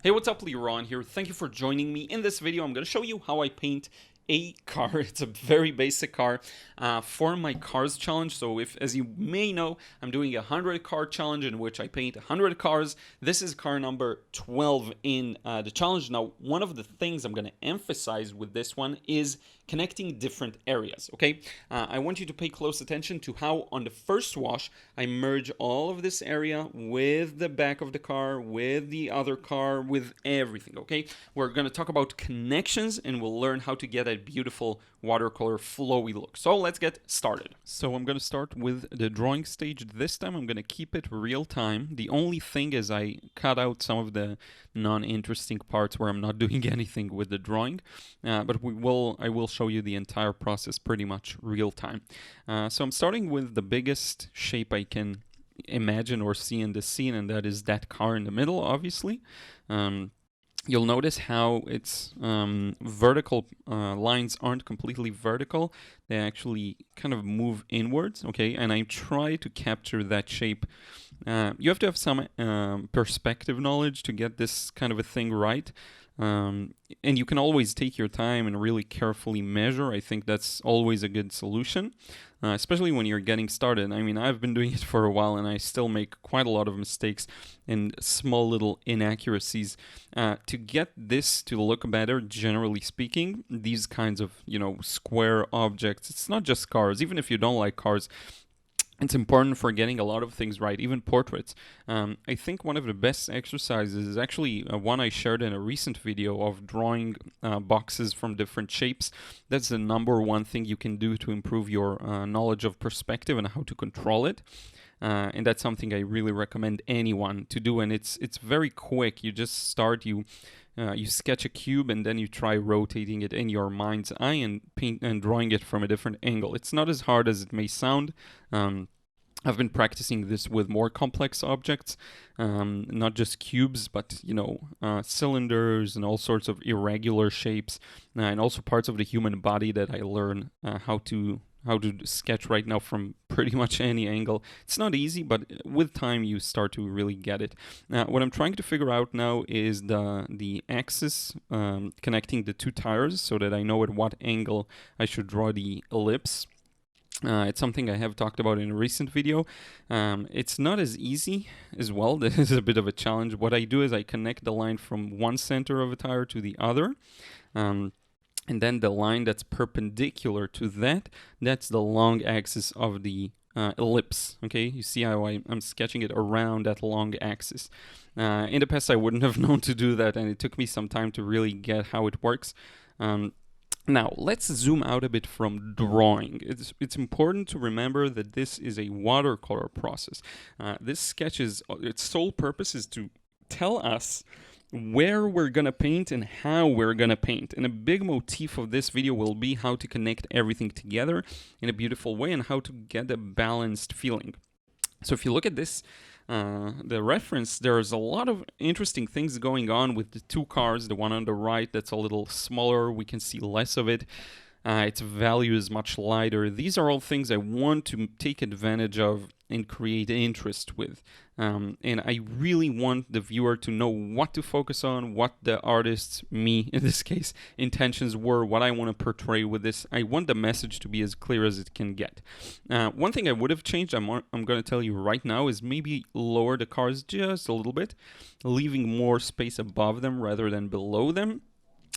Hey, what's up, Liron here. Thank you for joining me. In this video, I'm going to show you how I paint a car. It's a very basic car for my cars challenge. So if, as you may know, I'm doing a 100 car challenge in which I paint 100 cars. This is car number 12 in the challenge. Now, one of the things I'm going to emphasize with this one is connecting different areas, okay? I want you to pay close attention to how on the first wash, I merge all of this area with the back of the car, with the other car, with everything, okay? We're going to talk about connections and we'll learn how to get a beautiful watercolor flowy look. So let's get started. So I'm going to start with the drawing stage. This time I'm going to keep it real time. The only thing is I cut out some of the non-interesting parts where I'm not doing anything with the drawing, but I will show you the entire process pretty much real time. So I'm starting with the biggest shape I can imagine or see in this scene, and that is that car in the middle, obviously. You'll notice how its vertical lines aren't completely vertical. They actually kind of move inwards, okay? And I try to capture that shape. You have to have some perspective knowledge to get this kind of a thing right. And you can always take your time and really carefully measure. I think that's always a good solution, especially when you're getting started. I mean, I've been doing it for a while and I still make quite a lot of mistakes and small little inaccuracies. To get this to look better, generally speaking, these kinds of, square objects, it's not just cars. Even if you don't like cars, it's important for getting a lot of things right, even portraits. I think one of the best exercises is actually one I shared in a recent video of drawing boxes from different shapes. That's the number one thing you can do to improve your knowledge of perspective and how to control it. And that's something I really recommend anyone to do. And it's very quick. You just start, you sketch a cube and then you try rotating it in your mind's eye and paint and drawing it from a different angle. It's not as hard as it may sound. I've been practicing this with more complex objects, not just cubes, but cylinders and all sorts of irregular shapes, and also parts of the human body that I learn how to sketch right now from pretty much any angle. It's not easy, but with time you start to really get it. What I'm trying to figure out now is the axis connecting the two tires so that I know at what angle I should draw the ellipse. It's something I have talked about in a recent video. It's not as easy as well. This is a bit of a challenge. What I do is I connect the line from one center of a tire to the other. And then the line that's perpendicular to that's the long axis of the ellipse. Okay, you see how I'm sketching it around that long axis. In the past, I wouldn't have known to do that, and it took me some time to really get how it works. Now, let's zoom out a bit from drawing. It's important to remember that this is a watercolor process. This sketch its sole purpose is to tell us where we're gonna paint and how we're gonna paint. And a big motif of this video will be how to connect everything together in a beautiful way and how to get a balanced feeling. So if you look at this, the reference, there's a lot of interesting things going on with the two cars. The one on the right, that's a little smaller, we can see less of it. Its value is much lighter. These are all things I want to take advantage of and create interest with. And I really want the viewer to know what to focus on, what the artist's, me in this case, intentions were, what I want to portray with this. I want the message to be as clear as it can get. One thing I would have changed, I'm going to tell you right now, is maybe lower the cars just a little bit, leaving more space above them rather than below them.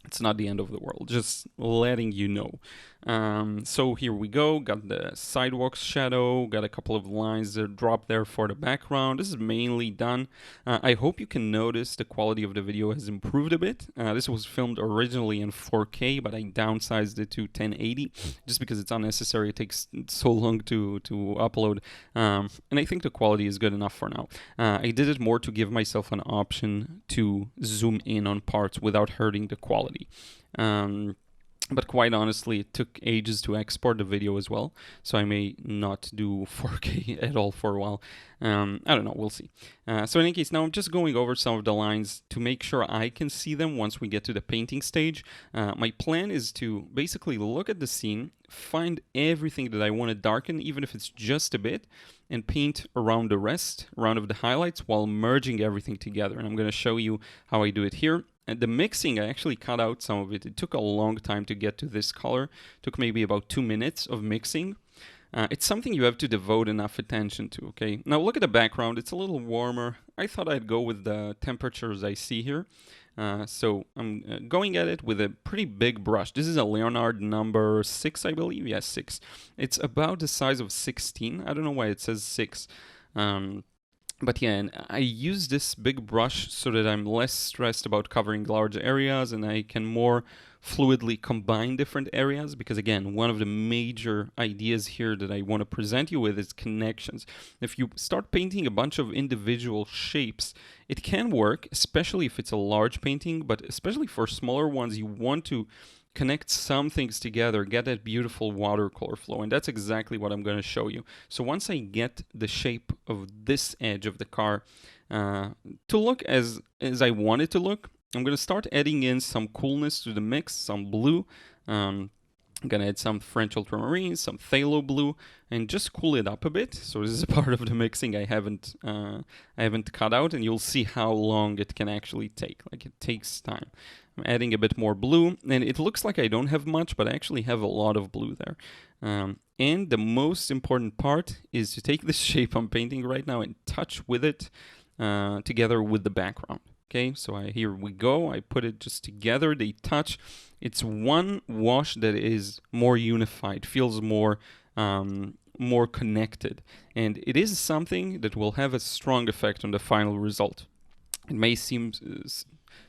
It's not the end of the world, just letting you know. So here we go, got the sidewalk shadow, got a couple of lines that drop there for the background. This is mainly done. I hope you can notice the quality of the video has improved a bit. This was filmed originally in 4K, but I downsized it to 1080 just because it's unnecessary. It takes so long to upload. And I think the quality is good enough for now. I did it more to give myself an option to zoom in on parts without hurting the quality. But quite honestly, it took ages to export the video as well, so I may not do 4K at all for a while. I don't know, we'll see. So in any case, now I'm just going over some of the lines to make sure I can see them once we get to the painting stage. My plan is to basically look at the scene, find everything that I want to darken, even if it's just a bit, and paint around the rest, around of the highlights, while merging everything together. And I'm going to show you how I do it here. And the mixing, I actually cut out some of it. It took a long time to get to this color. It took maybe about 2 minutes of mixing. It's something you have to devote enough attention to, okay? Now look at the background. It's a little warmer. I thought I'd go with the temperatures I see here. So I'm going at it with a pretty big brush. This is a Leonard number 6, I believe. Yes, 6. It's about the size of 16. I don't know why it says 6. But yeah, and I use this big brush so that I'm less stressed about covering large areas and I can more fluidly combine different areas, because again, one of the major ideas here that I want to present you with is connections. If you start painting a bunch of individual shapes, it can work, especially if it's a large painting, but especially for smaller ones, you want to connect some things together, get that beautiful watercolor flow, and that's exactly what I'm going to show you. So once I get the shape of this edge of the car to look as I want it to look, I'm going to start adding in some coolness to the mix, some blue. I'm going to add some French ultramarine, some phthalo blue, and just cool it up a bit. So this is a part of the mixing I haven't cut out, and you'll see how long it can actually take. Like, it takes time. I'm adding a bit more blue, and it looks like I don't have much, but I actually have a lot of blue there. And the most important part is to take this shape I'm painting right now and touch with it together with the background. Okay, so here we go. I put it just together. They touch. It's one wash that is more unified, feels more connected, and it is something that will have a strong effect on the final result. It may seem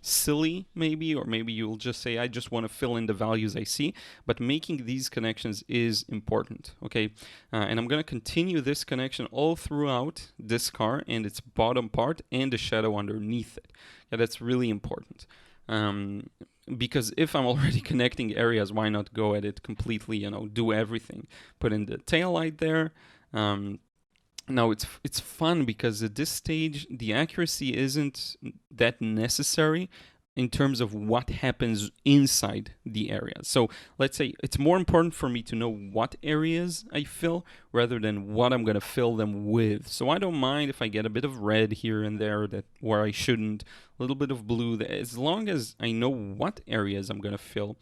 silly, maybe, or maybe you'll just say, I just want to fill in the values I see, but making these connections is important, okay? And I'm going to continue this connection all throughout this car and its bottom part and the shadow underneath it. Yeah, that's really important. Because if I'm already connecting areas, why not go at it completely, do everything? Put in the tail light there. Now it's fun because at this stage the accuracy isn't that necessary in terms of what happens inside the areas. So let's say it's more important for me to know what areas I fill rather than what I'm going to fill them with. So I don't mind if I get a bit of red here and there where I shouldn't, a little bit of blue, as long as I know what areas I'm going to fill.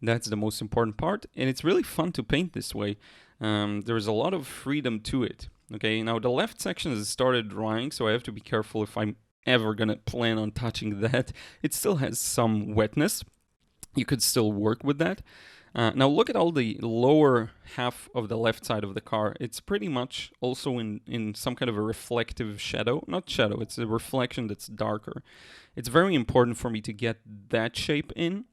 That's the most important part, and it's really fun to paint this way. There's a lot of freedom to it. Okay, now the left section has started drying, so I have to be careful if I'm ever gonna plan on touching that. It still has some wetness. You could still work with that. Now look at all the lower half of the left side of the car. It's pretty much also in some kind of a reflective shadow. Not shadow, it's a reflection that's darker. It's very important for me to get that shape in.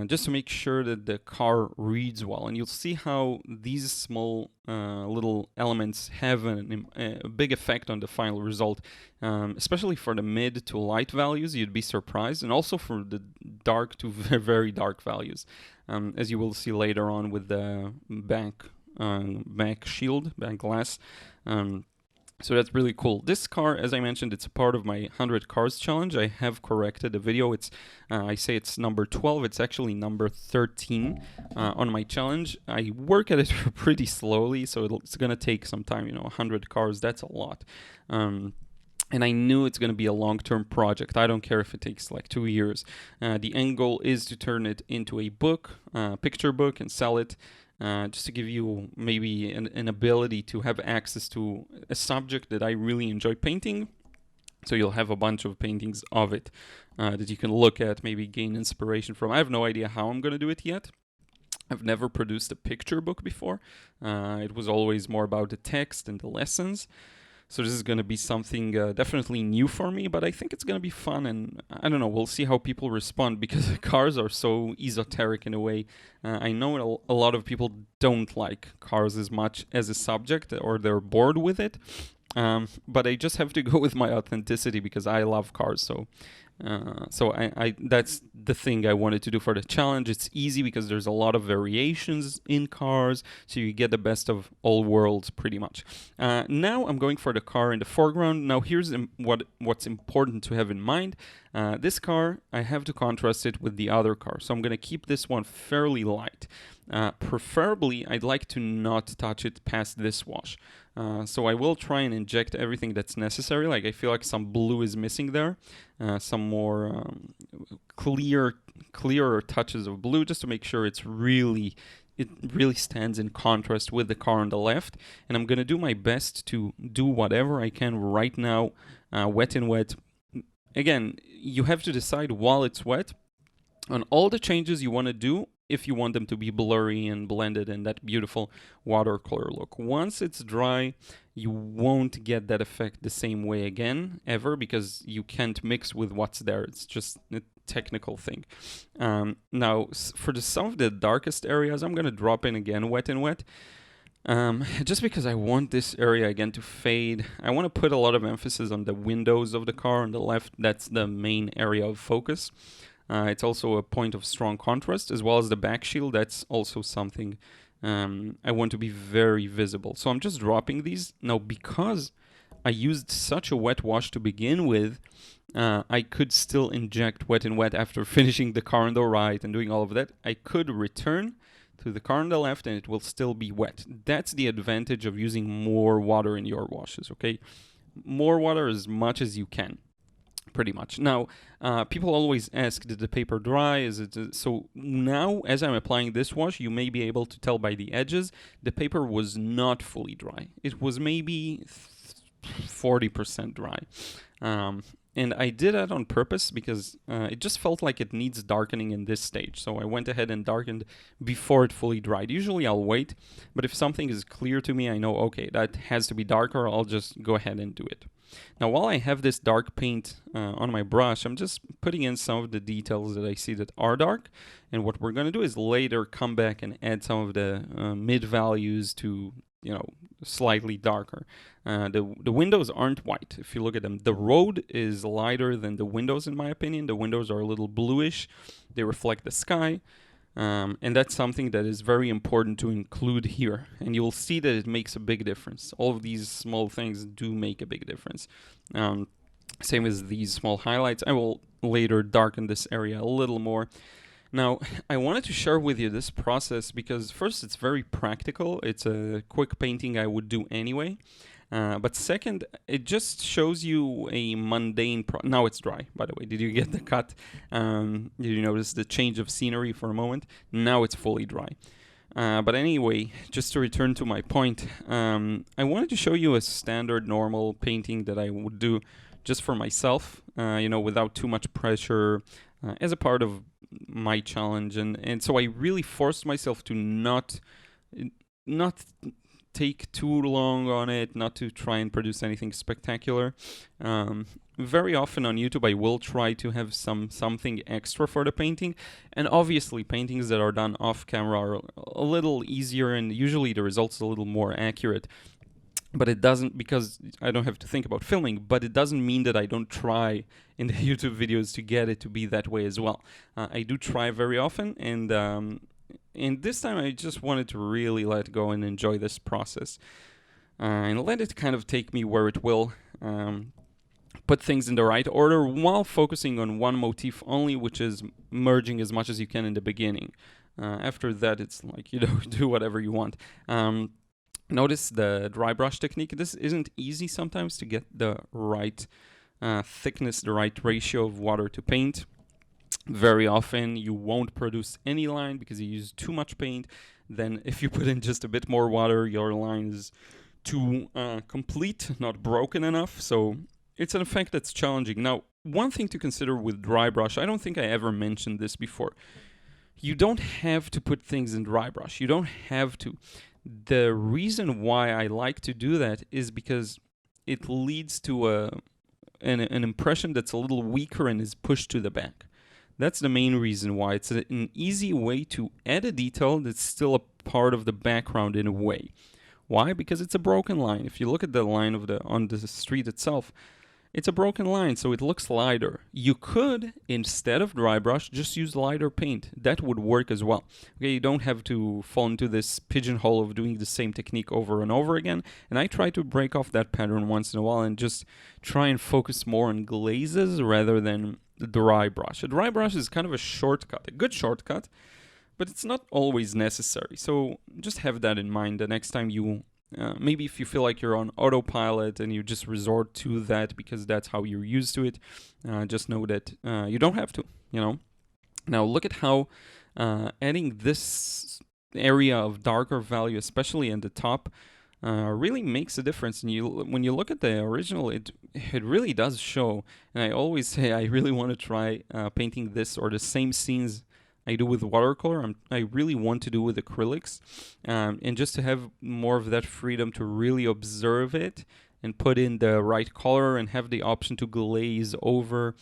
Just to make sure that the car reads well. And you'll see how these small little elements have a big effect on the final result, especially for the mid to light values. You'd be surprised, and also for the dark to very dark values, as you will see later on with the back glass. So that's really cool. This car, as I mentioned, it's a part of my 100 cars challenge. I have corrected the video. It's I say it's number 12. It's actually number 13 on my challenge. I work at it pretty slowly, so it's going to take some time. 100 cars, that's a lot. And I knew it's going to be a long-term project. I don't care if it takes like 2 years. The end goal is to turn it into a book, picture book, and sell it. Just to give you maybe an ability to have access to a subject that I really enjoy painting. So you'll have a bunch of paintings of it that you can look at, maybe gain inspiration from. I have no idea how I'm going to do it yet. I've never produced a picture book before. It was always more about the text and the lessons. So this is going to be something definitely new for me, but I think it's going to be fun, and I don't know, we'll see how people respond, because cars are so esoteric in a way. I know a lot of people don't like cars as much as a subject, or they're bored with it, but I just have to go with my authenticity because I love cars, so So that's the thing I wanted to do for the challenge. It's easy because there's a lot of variations in cars, so you get the best of all worlds pretty much. Now I'm going for the car in the foreground. Now here's what's important to have in mind. This car, I have to contrast it with the other car, so I'm going to keep this one fairly light. Preferably, I'd like to not touch it past this wash. So I will try and inject everything that's necessary. Like, I feel like some blue is missing there. Some more clearer touches of blue, just to make sure it really stands in contrast with the car on the left. And I'm going to do my best to do whatever I can right now, wet in wet. Again, you have to decide while it's wet on all the changes you want to do if you want them to be blurry and blended in that beautiful watercolor look. Once it's dry, you won't get that effect the same way again, ever, because you can't mix with what's there. It's just a technical thing. Now, for some of the darkest areas, I'm going to drop in again wet and wet. Just because I want this area again to fade. I want to put a lot of emphasis on the windows of the car on the left. That's the main area of focus. It's also a point of strong contrast, as well as the back shield. That's also something I want to be very visible. So I'm just dropping these. Now, because I used such a wet wash to begin with, I could still inject wet and wet after finishing the car on the right and doing all of that. I could return to the car on the left and it will still be wet. That's the advantage of using more water in your washes, okay? More water as much as you can, pretty much. Now, people always ask, did the paper dry? Is it so now, as I'm applying this wash, you may be able to tell by the edges, the paper was not fully dry. It was maybe 40% dry. And I did that on purpose because it just felt like it needs darkening in this stage. So I went ahead and darkened before it fully dried. Usually I'll wait, but if something is clear to me, I know, okay, that has to be darker, I'll just go ahead and do it. Now, while I have this dark paint on my brush, I'm just putting in some of the details that I see that are dark. And what we're going to do is later come back and add some of the mid values to, slightly darker. The windows aren't white. If you look at them, the road is lighter than the windows, in my opinion. The windows are a little bluish. They reflect the sky. And that's something that is very important to include here. And you'll see that it makes a big difference. All of these small things do make a big difference. Same as these small highlights. I will later darken this area a little more. Now, I wanted to share with you this process because first, it's very practical. It's a quick painting I would do anyway. But second, it just shows you a mundane now it's dry, by the way. Did you get the cut? Did you notice the change of scenery for a moment? Now it's fully dry. But anyway, just to return to my point, I wanted to show you a standard normal painting that I would do just for myself, without too much pressure, as a part of my challenge. And so I really forced myself to not take too long on it, not to try and produce anything spectacular. Very often on YouTube I will try to have something extra for the painting, and obviously paintings that are done off camera are a little easier and usually the results are a little more accurate. But it doesn't, because I don't have to think about filming, but it doesn't mean that I don't try in the YouTube videos to get it to be that way as well. I do try very often, and this time I just wanted to really let go and enjoy this process. And let it kind of take me where it will. Put things in the right order while focusing on one motif only, which is merging as much as you can in the beginning. After that, it's like, do whatever you want. Notice the dry brush technique. This isn't easy sometimes to get the right thickness, the right ratio of water to paint. Very often you won't produce any line because you use too much paint. Then if you put in just a bit more water, your line is too complete, not broken enough. So it's an effect that's challenging. Now, one thing to consider with dry brush, I don't think I ever mentioned this before. You don't have to put things in dry brush. You don't have to. The reason why I like to do that is because it leads to an impression that's a little weaker and is pushed to the back. That's the main reason why. It's an easy way to add a detail that's still a part of the background in a way. Why? Because it's a broken line. If you look at the line on the street itself, it's a broken line, so it looks lighter. You could, instead of dry brush, just use lighter paint. That would work as well. Okay, you don't have to fall into this pigeonhole of doing the same technique over and over again. And I try to break off that pattern once in a while and just try and focus more on glazes rather than the dry brush. A dry brush is kind of a shortcut, a good shortcut, but it's not always necessary. So just have that in mind the next time you maybe if you feel like you're on autopilot and you just resort to that because that's how you're used to it, just know that you don't have to, you know. Now look at how adding this area of darker value, especially in the top, really makes a difference. And when you look at the original, it really does show. And I always say I really want to try painting this or the same scenes I do with watercolor. I really want to do with acrylics, and just to have more of that freedom to really observe it and put in the right color and have the option to glaze over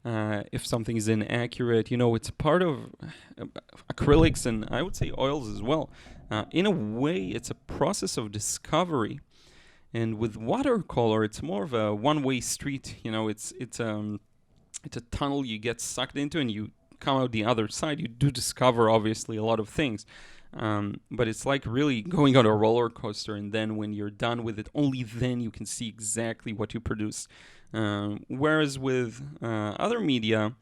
if something is inaccurate. You know, it's part of acrylics and I would say oils as well. In a way, it's a process of discovery. And with watercolor, it's more of a one-way street. You know, it's a tunnel you get sucked into and you come out the other side. You do discover obviously a lot of things, but it's like really going on a roller coaster, and then when you're done with it, only then you can see exactly what you produce. Whereas with other media,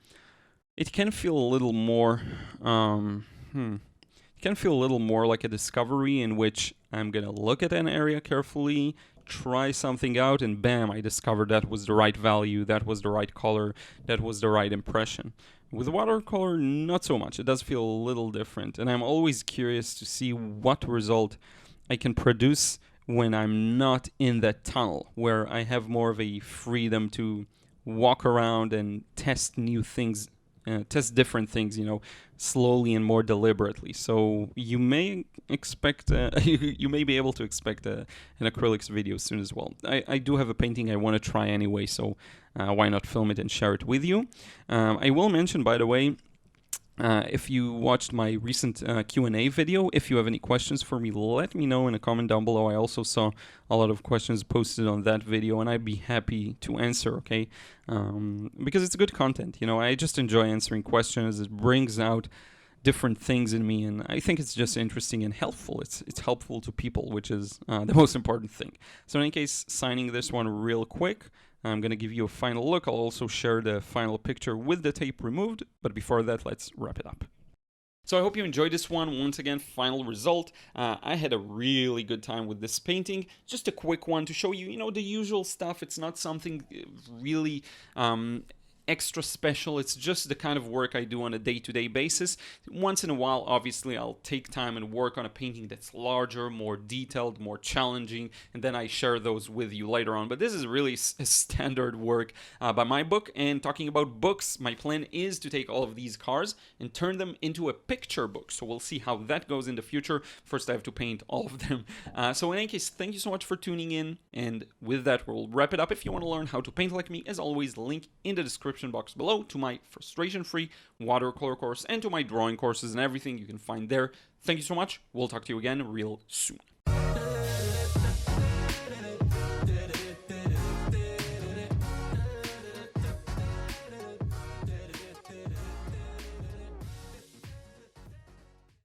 it can feel a little more it can feel a little more like a discovery in which I'm gonna look at an area carefully, try something out, and bam, I discovered that was the right value, that was the right color, that was the right impression. With watercolor, not so much. It does feel a little different, and I'm always curious to see what result I can produce when I'm not in that tunnel, where I have more of a freedom to walk around and test new things, test different things, you know, slowly and more deliberately. So you may expect, you may be able to expect an acrylics video soon as well. I do have a painting I want to try anyway, so why not film it and share it with you? I will mention, by the way, if you watched my recent Q&A video, if you have any questions for me, let me know in a comment down below. I also saw a lot of questions posted on that video, and I'd be happy to answer, okay? Because it's good content, you know. I just enjoy answering questions. It brings out different things in me, and I think it's just interesting and helpful. It's helpful to people, which is the most important thing. So in any case, signing this one real quick. I'm going to give you a final look. I'll also share the final picture with the tape removed, but before that, let's wrap it up. So I hope you enjoyed this one. Once again, final result. I had a really good time with this painting. Just a quick one to show you, you know, the usual stuff. It's not something really extra special. It's just the kind of work I do on a day-to-day basis. Once in a while, obviously, I'll take time and work on a painting that's larger, more detailed, more challenging, and then I share those with you later on. But this is really a standard work by my book. And talking about books, my plan is to take all of these cars and turn them into a picture book. So we'll see how that goes in the future. First, I have to paint all of them. So in any case, thank you so much for tuning in. And with that, we'll wrap it up. If you want to learn how to paint like me, as always, link in the description box below to my frustration-free watercolor course and to my drawing courses and everything you can find there. Thank you so much. We'll talk to you again real soon.